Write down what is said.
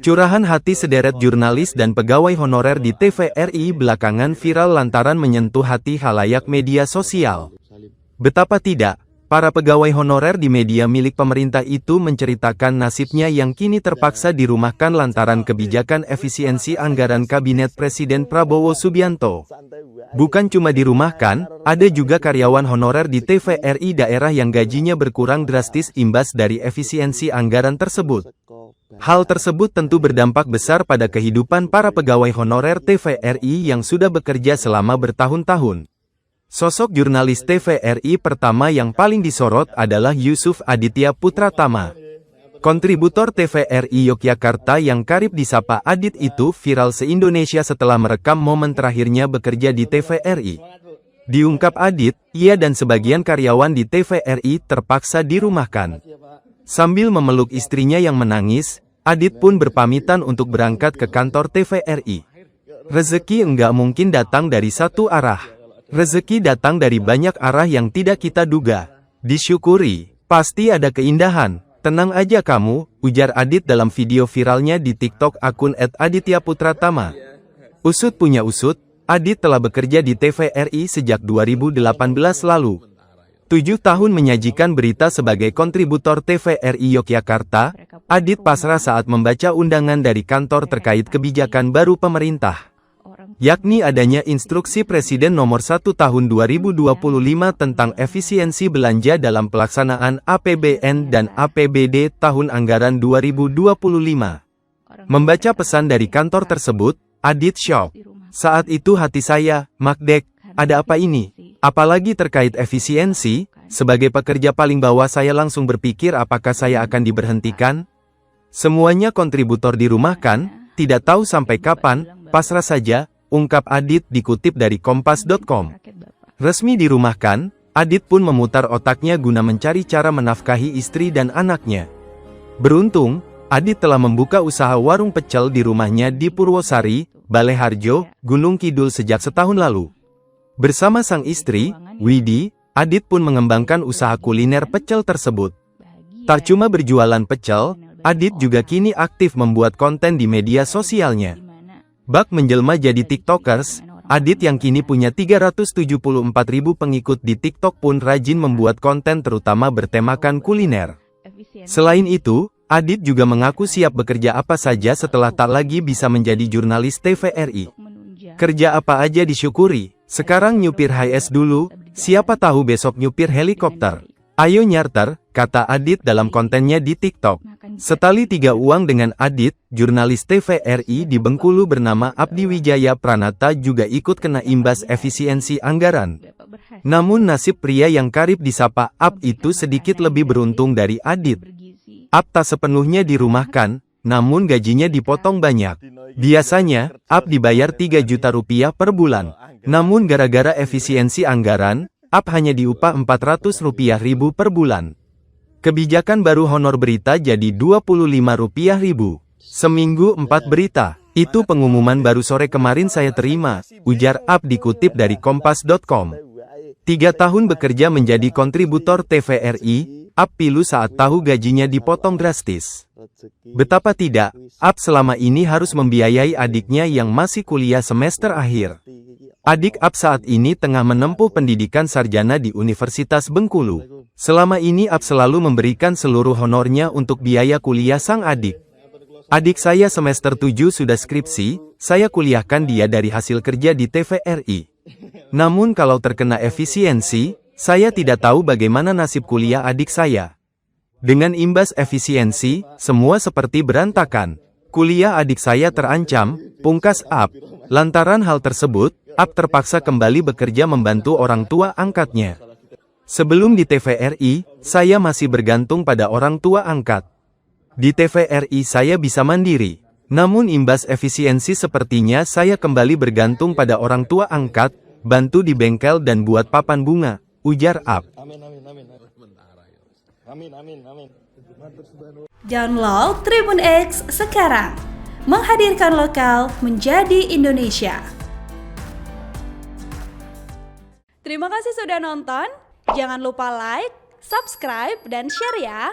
Curahan hati sederet jurnalis dan pegawai honorer di TVRI belakangan viral lantaran menyentuh hati khalayak media sosial. Betapa tidak, para pegawai honorer di media milik pemerintah itu menceritakan nasibnya yang kini terpaksa dirumahkan lantaran kebijakan efisiensi anggaran Kabinet Presiden Prabowo Subianto. Bukan cuma dirumahkan, ada juga karyawan honorer di TVRI daerah yang gajinya berkurang drastis imbas dari efisiensi anggaran tersebut. Hal tersebut tentu berdampak besar pada kehidupan para pegawai honorer TVRI yang sudah bekerja selama bertahun-tahun. Sosok jurnalis TVRI pertama yang paling disorot adalah Yusuf Aditya Putratama. Kontributor TVRI Yogyakarta yang karib disapa Adit itu viral se-Indonesia setelah merekam momen terakhirnya bekerja di TVRI. Diungkap Adit, ia dan sebagian karyawan di TVRI terpaksa dirumahkan. Sambil memeluk istrinya yang menangis, Adit pun berpamitan untuk berangkat ke kantor TVRI. Rezeki enggak mungkin datang dari satu arah. Rezeki datang dari banyak arah yang tidak kita duga. Disyukuri, pasti ada keindahan. Tenang aja kamu, ujar Adit dalam video viralnya di TikTok akun @adityaputratama. Usut punya usut, Adit telah bekerja di TVRI sejak 2018 lalu. 7 tahun menyajikan berita sebagai kontributor TVRI Yogyakarta, Adit pasrah saat membaca undangan dari kantor terkait kebijakan baru pemerintah. Yakni adanya Instruksi Presiden Nomor 1 Tahun 2025 tentang efisiensi belanja dalam pelaksanaan APBN dan APBD tahun anggaran 2025. Membaca pesan dari kantor tersebut, Adit syok. Saat itu hati saya, Makdek, ada apa ini? Apalagi terkait efisiensi, sebagai pekerja paling bawah saya langsung berpikir apakah saya akan diberhentikan? Semuanya kontributor dirumahkan, tidak tahu sampai kapan, pasrah saja, ungkap Adit dikutip dari kompas.com. Resmi dirumahkan, Adit pun memutar otaknya guna mencari cara menafkahi istri dan anaknya. Beruntung, Adit telah membuka usaha warung pecel di rumahnya di Purwosari, Baleharjo, Gunung Kidul sejak setahun lalu. Bersama sang istri, Widi, Adit pun mengembangkan usaha kuliner pecel tersebut. Tak cuma berjualan pecel, Adit juga kini aktif membuat konten di media sosialnya. Bak menjelma jadi TikTokers, Adit yang kini punya 374.000 pengikut di TikTok pun rajin membuat konten terutama bertemakan kuliner. Selain itu, Adit juga mengaku siap bekerja apa saja setelah tak lagi bisa menjadi jurnalis TVRI. Kerja apa aja disyukuri. Sekarang nyupir HiS dulu, siapa tahu besok nyupir helikopter. Ayo nyarter, kata Adit dalam kontennya di TikTok. Setali 3 uang dengan Adit, jurnalis TVRI di Bengkulu bernama Abdi Wijaya Pranata juga ikut kena imbas efisiensi anggaran. Namun nasib pria yang karib disapa Ab itu sedikit lebih beruntung dari Adit. Ab tak sepenuhnya dirumahkan, namun gajinya dipotong banyak. Biasanya, Ab dibayar 3 juta rupiah per bulan. Namun gara-gara efisiensi anggaran, Ab hanya diupah Rp400.000 per bulan. Kebijakan baru honor berita jadi Rp25.000. Seminggu 4 berita. Itu pengumuman baru sore kemarin saya terima, ujar Ab dikutip dari kompas.com. 3 tahun bekerja menjadi kontributor TVRI, Ab pilu saat tahu gajinya dipotong drastis. Betapa tidak, Ab selama ini harus membiayai adiknya yang masih kuliah semester akhir. Adik Ab saat ini tengah menempuh pendidikan sarjana di Universitas Bengkulu. Selama ini Ab selalu memberikan seluruh honornya untuk biaya kuliah sang adik. Adik saya semester 7 sudah skripsi, saya kuliahkan dia dari hasil kerja di TVRI. Namun kalau terkena efisiensi, saya tidak tahu bagaimana nasib kuliah adik saya. Dengan imbas efisiensi, semua seperti berantakan. Kuliah adik saya terancam, pungkas Ab. Lantaran hal tersebut, Ab terpaksa kembali bekerja membantu orang tua angkatnya. Sebelum di TVRI, saya masih bergantung pada orang tua angkat. Di TVRI saya bisa mandiri. Namun imbas efisiensi sepertinya saya kembali bergantung pada orang tua angkat, bantu di bengkel dan buat papan bunga, ujar Ab. Download Tribun X sekarang. Menghadirkan lokal menjadi Indonesia. Terima kasih sudah nonton. Jangan lupa like, subscribe, dan share ya.